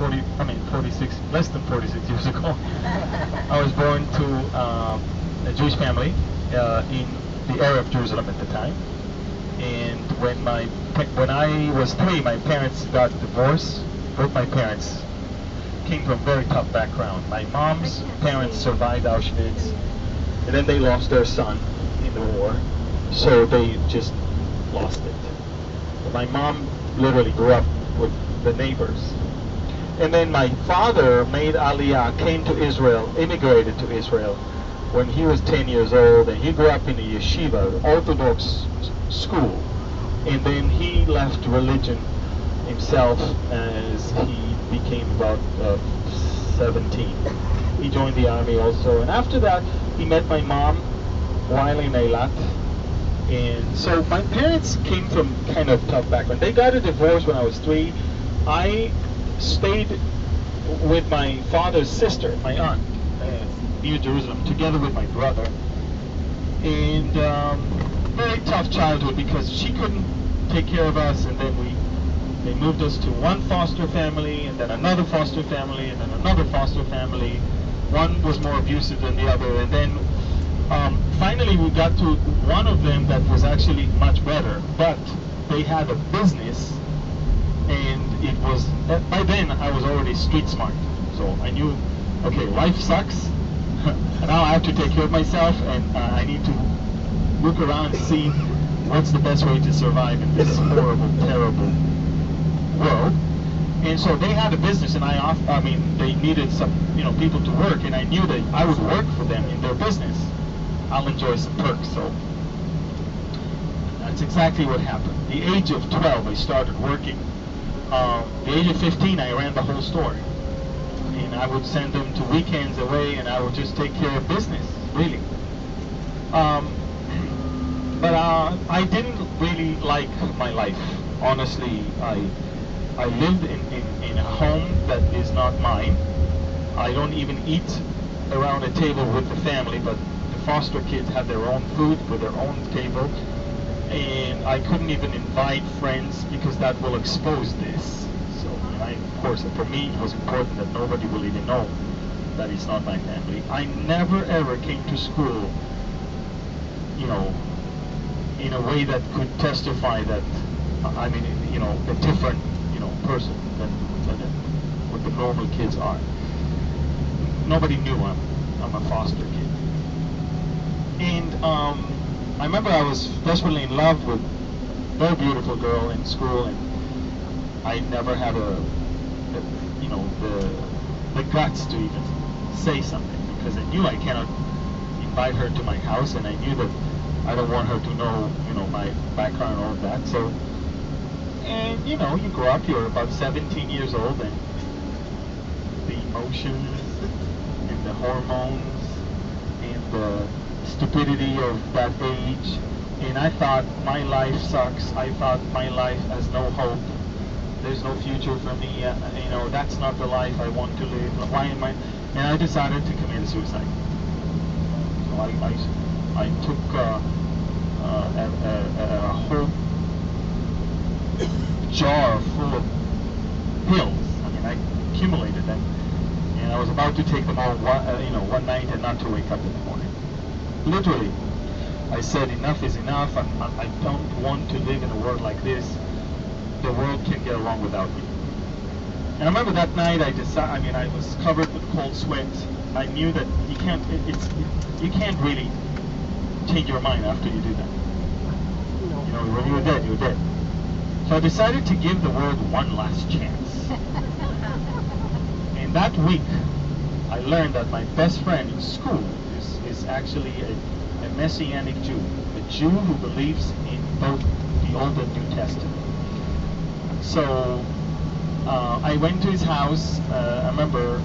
46, less than 46 years ago. I was born to a Jewish family in the area of Jerusalem at the time. And when I was 3, my parents got divorced. Both my parents came from very tough background. My mom's parents survived Auschwitz, and then they lost their son in the war, so they just lost it. My mom literally grew up with the neighbors. And then my father made Aliyah, came to Israel, immigrated to Israel when he was 10 years old, and he grew up in a yeshiva, Orthodox school. And then he left religion himself as he became about 17. He joined the army also, and after that he met my mom while in Eilat. And so my parents came from kind of tough background. They got a divorce when I was 3. I stayed with my father's sister, my aunt, near Jerusalem, together with my brother. And very tough childhood because she couldn't take care of us, and then they moved us to one foster family, and then another foster family, and then another foster family. One was more abusive than the other, and then finally we got to one of them that was actually much better, but they had a business, and it was, by then I was already street smart, so I knew, okay, life sucks, and now I have to take care of myself, and I need to look around and see what's the best way to survive in this horrible, terrible world. And so they had a business, and they needed some, people to work, and I knew that I would work for them in their business. I'll enjoy some perks. So that's exactly what happened. The age of 12, I started working. The age of 15, I ran the whole store, and I would send them to weekends away, and I would just take care of business, really. But I didn't really like my life. Honestly, I lived in a home that is not mine. I don't even eat around a table with the family, but the foster kids had their own food with their own table, and I couldn't even invite friends because that will expose this. So, of course, for me it was important that nobody will even know that it's not my family. I never ever came to school, in a way that could testify that a different, person than what the normal kids are. Nobody knew I'm a foster kid. And I remember I was desperately in love with a very beautiful girl in school, and I never had the guts to even say something, because I knew I cannot invite her to my house, and I knew that I don't want her to know, my background and all of that. So, and you grow up, you're about 17 years old, and the emotions and the hormones and the stupidity of that age, and I thought my life sucks. I thought my life has no hope. There's no future for me. That's not the life I want to live. Why am I? And I decided to commit suicide. So I took a whole jar full of pills. I accumulated them, and I was about to take them all one night and not to wake up in the morning. Literally, I said enough is enough. I don't want to live in a world like this. The world can get along without me. And I remember that night I was covered with cold sweat. I knew that you can't really change your mind after you do that. When you're dead, you're dead. So I decided to give the world one last chance. And that week, I learned that my best friend in school is actually a Messianic Jew, a Jew who believes in both the Old and New Testament. So I went to his house. I remember,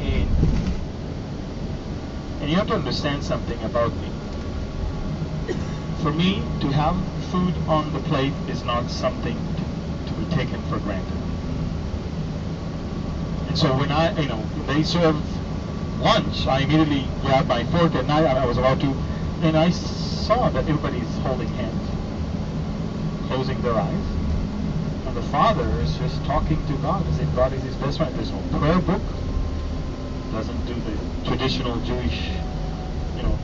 and you have to understand something about me. For me, to have food on the plate is not something to be taken for granted. And so when they served lunch, I immediately grabbed my fork, and I was about to, and I saw that everybody's holding hands, closing their eyes. And the father is just talking to God as if God is his best friend. There's no prayer book. Doesn't do the traditional Jewish,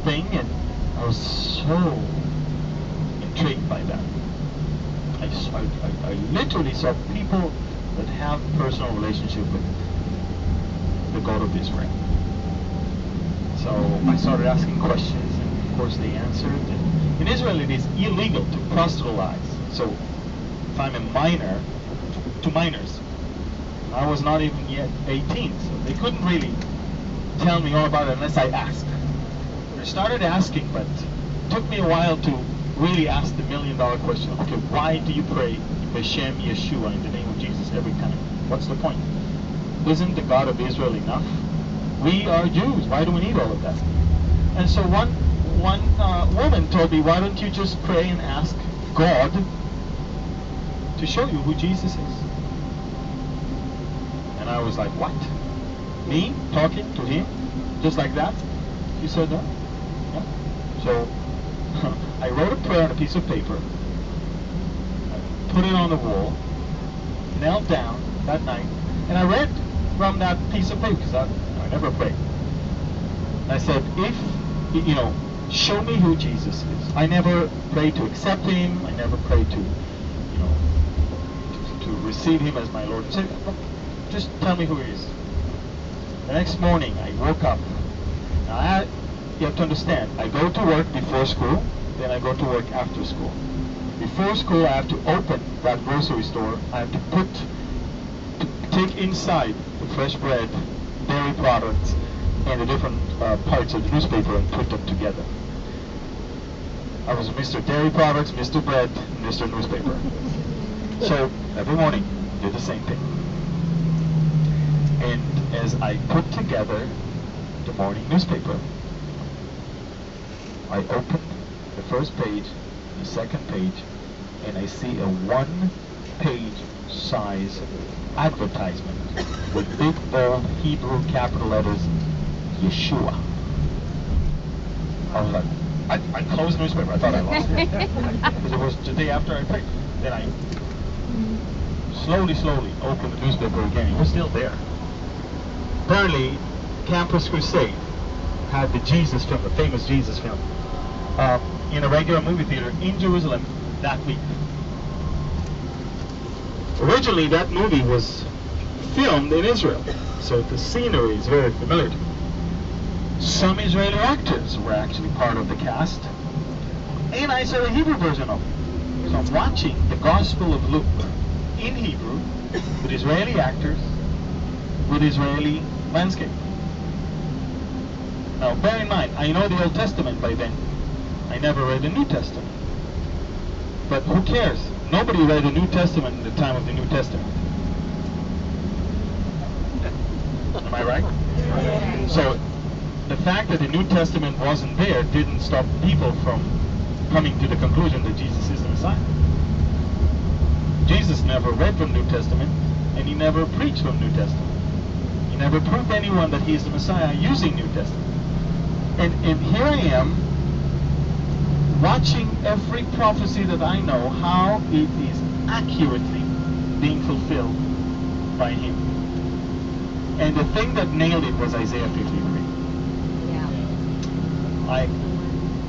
thing. And I was so intrigued by that. I literally saw people that have personal relationship with the God of Israel. So I started asking questions, and of course they answered. And in Israel, it is illegal to proselytize. So if I'm a minor, to minors, I was not even yet 18, so they couldn't really tell me all about it unless I asked. I started asking, but it took me a while to really ask the million-dollar question. Okay, why do you pray B'Shem Yeshua, in the name of Jesus, every time? What's the point? Isn't the God of Israel enough? We are Jews. Why do we need all of that? And so one woman told me, why don't you just pray and ask God to show you who Jesus is? And I was like, what? Me talking to him just like that? She said, no. Yeah. So I wrote a prayer on a piece of paper, I put it on the wall, knelt down that night, and I read from that piece of paper, because I never prayed. And I said, if, show me who Jesus is. I never prayed to accept him, I never prayed to, to receive him as my Lord and Savior. Just tell me who he is. The next morning, I woke up. Now, you have to understand, I go to work before school, then I go to work after school. Before school, I have to open that grocery store. I have to take inside the fresh bread, dairy products, and the different parts of the newspaper and put them together. I was Mr. Dairy Products, Mr. Bread, Mr. Newspaper. So every morning, did the same thing. And as I put together the morning newspaper, I opened the first page, the second page, and I see a one-page size advertisement with big, bold, Hebrew capital letters, Yeshua. I was like, I closed the newspaper. I thought I lost it. Because it was the day after I prayed. Then I slowly opened the newspaper again. It was still there. Apparently, Campus Crusade had the Jesus film, the famous Jesus film, in a regular movie theater in Jerusalem that week. Originally, that movie was filmed in Israel, so the scenery is very familiar to me. Some Israeli actors were actually part of the cast, and I saw the Hebrew version of it. So I'm watching the Gospel of Luke in Hebrew with Israeli actors, with Israeli landscape. Now, bear in mind, I know the Old Testament by then. I never read the New Testament. But who cares? Nobody read the New Testament in the time of the New Testament. Am I right? So, the fact that the New Testament wasn't there didn't stop people from coming to the conclusion that Jesus is the Messiah. Jesus never read from New Testament, and he never preached from New Testament. He never proved anyone that he is the Messiah using New Testament. And here I am, watching every prophecy that I know, how it is accurately being fulfilled by him. And the thing that nailed it was Isaiah 53.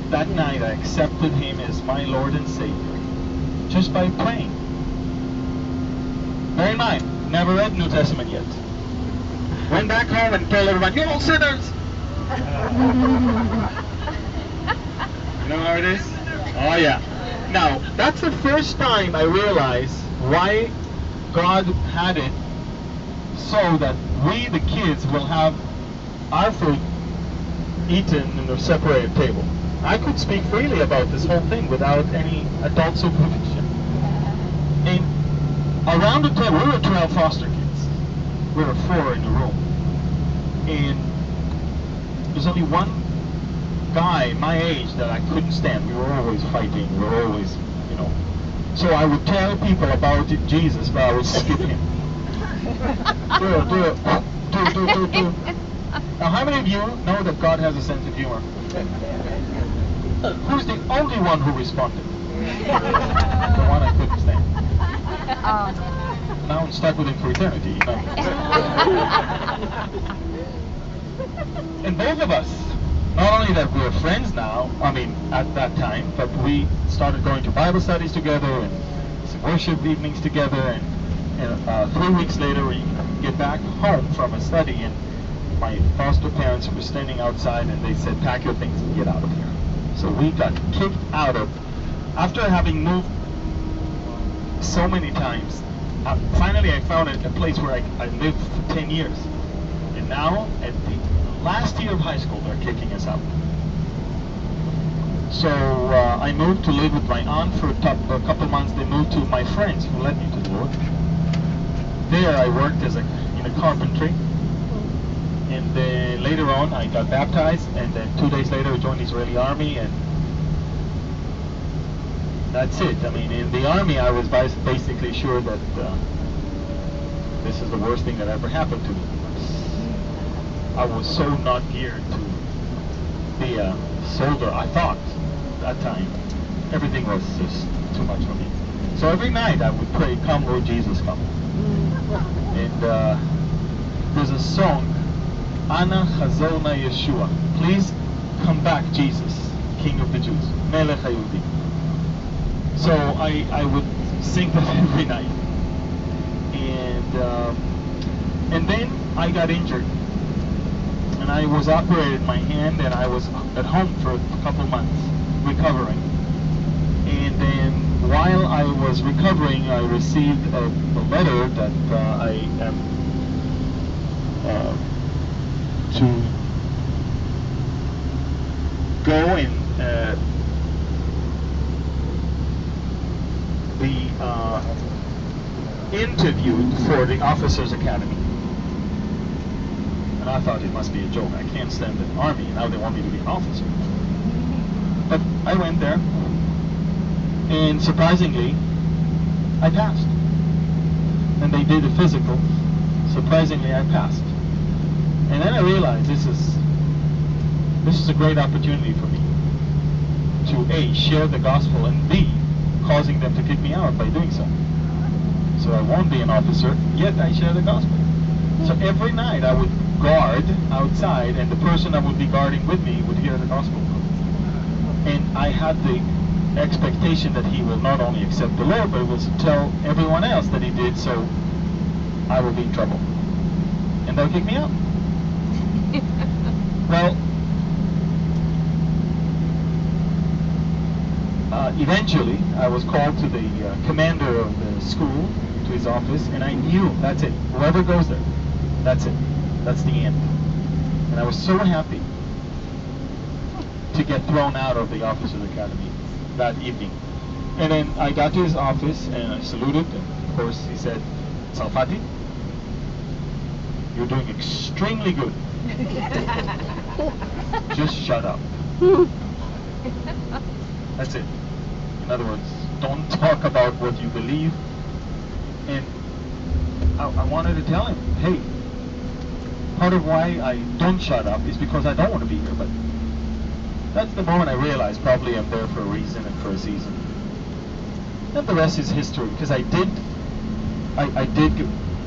That night I accepted him as my Lord and Savior just by praying. Bear in mind, never read New Testament yet. Went back home and told everyone, "You're all sinners." You know how it is? Oh yeah. Now, that's the first time I realized why God had it so that we, the kids, will have our food eaten in a separated table. I could speak freely about this whole thing without any adult supervision. And around the table, we were 12 foster kids. We were 4 in the room. And there's only one guy my age that I couldn't stand. We were always fighting. We were always, So I would tell people about Jesus, but I would skip him. Do. Now, how many of you know that God has a sense of humor? Who's the only one who responded? The one I couldn't stand. Now I'm stuck with him for eternity. You know? And both of us, not only that we're friends now, I mean at that time, but we started going to Bible studies together and some worship evenings together. And 3 weeks later, we get back home from a study, and my foster parents were standing outside, and they said, "Pack your things and get out of here." So we got kicked out of. After having moved so many times, finally I found a place where I lived for 10 years. And now, at the last year of high school, they're kicking us out. So I moved to live with my aunt for a couple months. They moved to my friends who led me to the Lord. There I worked in a carpentry. And then later on I got baptized, and then 2 days later I joined the Israeli army, and that's it. I mean, in the army I was basically sure that this is the worst thing that ever happened to me. I was so not geared to be a soldier. I thought that time everything was just too much for me. So every night I would pray, "Come Lord Jesus, come." And there's a song, "Ana Chazorna Yeshua." Please come back, Jesus, King of the Jews, Melech HaYehudi. So I would sing that every night. And then I got injured. And I was operated my hand, and I was at home for a couple months recovering. And then while I was recovering, I received a letter that I am to go and be interviewed for the Officers Academy. And I thought it must be a joke. I can't stand the army. Now they want me to be an officer. But I went there, and surprisingly, I passed. And they did a physical. Surprisingly, I passed. And then I realized this is a great opportunity for me to A, share the gospel, and B, causing them to kick me out by doing so. So I won't be an officer, yet I share the gospel. So every night I would guard outside, and the person I would be guarding with me would hear the gospel. And I had the expectation that he will not only accept the Lord, but will tell everyone else that he did, so I will be in trouble. And they'll kick me out. Well, eventually I was called to the commander of the school, to his office, and I knew that's it. Whoever goes there, that's it. That's the end. And I was so happy to get thrown out of the Officers Academy that evening. And then I got to his office and I saluted, and of course he said, "Salfati, you're doing extremely good. Just shut up." That's it. In other words, don't talk about what you believe. And I wanted to tell him, hey, part of why I don't shut up is because I don't want to be here. But that's the moment I realized probably I'm there for a reason and for a season. And the rest is history, because I did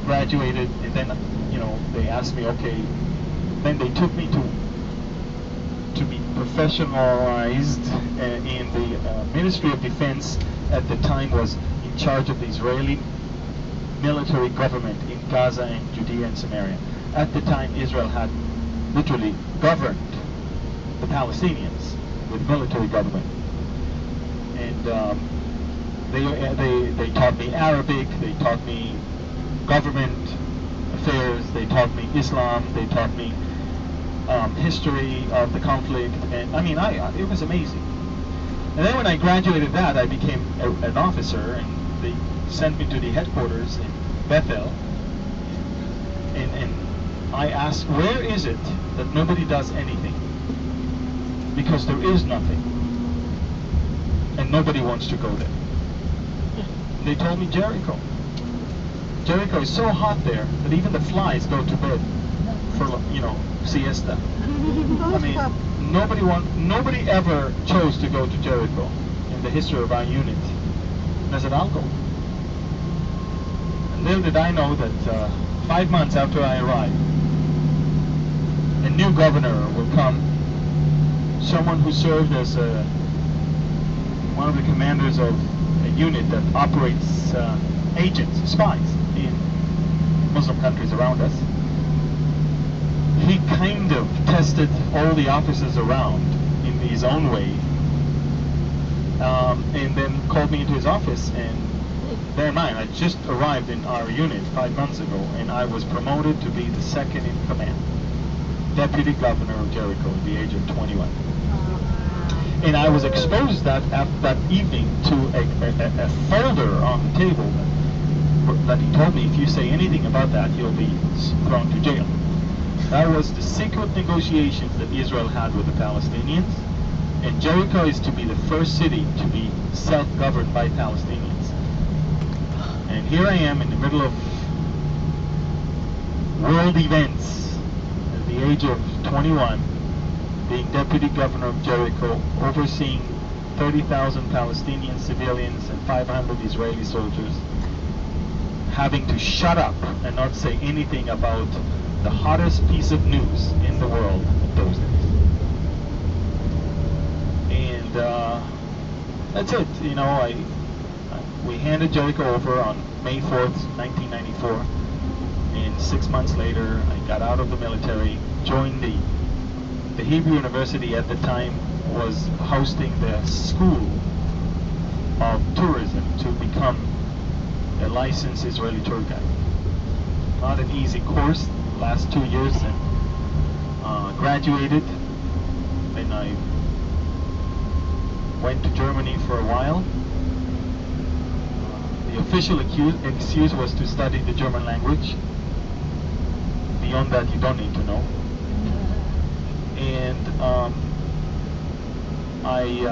graduated, and then they asked me, okay, then they took me to be professionalized in the Ministry of Defense. At the time was in charge of the Israeli military government in Gaza and Judea and Samaria. At the time, Israel had literally governed the Palestinians with military government, and they taught me Arabic, they taught me government affairs, they taught me Islam, they taught me history of the conflict, and I mean, it was amazing. And then when I graduated that, I became an officer, and they sent me to the headquarters in Bethel, and I asked, where is it that nobody does anything? Because there is nothing, and nobody wants to go there. They told me Jericho. Jericho is so hot there that even the flies go to bed for siesta. I mean, nobody ever chose to go to Jericho in the history of our unit. And I said, I'll go. Little did I know that 5 months after I arrived, a new governor will come, someone who served as one of the commanders of a unit that operates agents, spies in Muslim countries around us. He kind of tested all the officers around in his own way, and then called me into his office. And bear in mind, I just arrived in our unit 5 months ago, and I was promoted to be the second in command, deputy governor of Jericho at the age of 21. And I was exposed that evening to a folder on the table that he told me, if you say anything about that, you'll be thrown to jail. That was the secret negotiations that Israel had with the Palestinians, and Jericho is to be the first city to be self-governed by Palestinians. And here I am in the middle of world events at the age of 21, being deputy governor of Jericho, overseeing 30,000 Palestinian civilians and 500 Israeli soldiers, having to shut up and not say anything about the hottest piece of news in the world in those days. And that's it. You know, we handed Jericho over on May 4th, 1994, and 6 months later I got out of the military, joined the Hebrew University at the time was hosting the school of tourism to become a licensed Israeli tour guide. Not an easy course, last 2 years, and graduated. Then I went to Germany for a while. The official excuse was to study the German language. Beyond that, you don't need to know. And I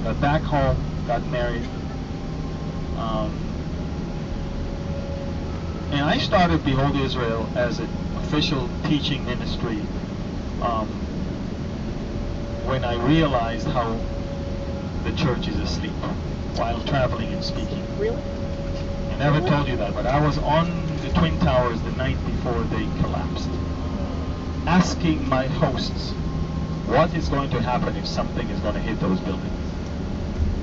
got back home, got married, and I started Behold Israel as an official teaching ministry when I realized how the church is asleep while traveling and speaking. Really? I never told you that, but I was on the Twin Towers the night before they collapsed, asking my hosts what is going to happen if something is going to hit those buildings.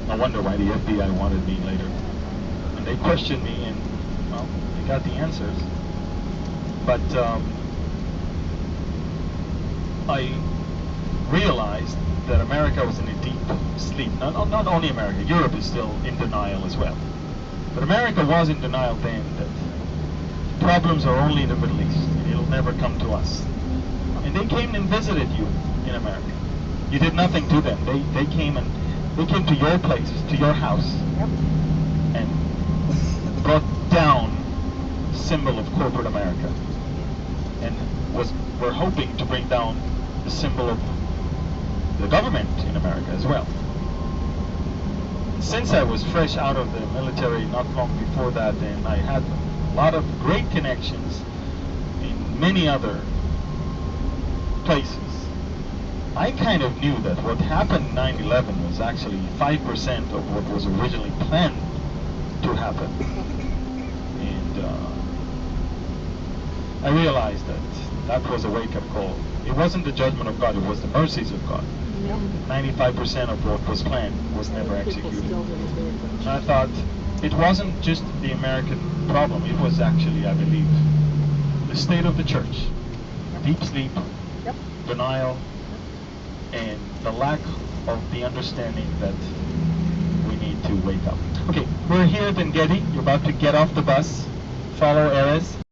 I wonder why the FBI wanted me later. And they questioned me, and well, they got the answers. But I realized that America was in a deep sleep. Not only America, Europe is still in denial as well. But America was in denial then that problems are only in the Middle East. It'll never come to us. And they came and visited you in America. You did nothing to them. They came to your place, to your house, and brought down the symbol of corporate America, and were hoping to bring down the symbol of the government in America as well. Since I was fresh out of the military not long before that, and I had a lot of great connections in many other places, I kind of knew that what happened in 9/11 was actually 5% of what was originally planned to happen. And I realized that was a wake-up call. It wasn't the judgment of God, it was the mercies of God. 95% of what was planned was never executed. And I thought, it wasn't just the American problem, it was actually, I believe, the state of the church. Deep sleep, denial, and the lack of the understanding that we need to wake up. Okay, we're here at Engedi. You're about to get off the bus. Follow Erez.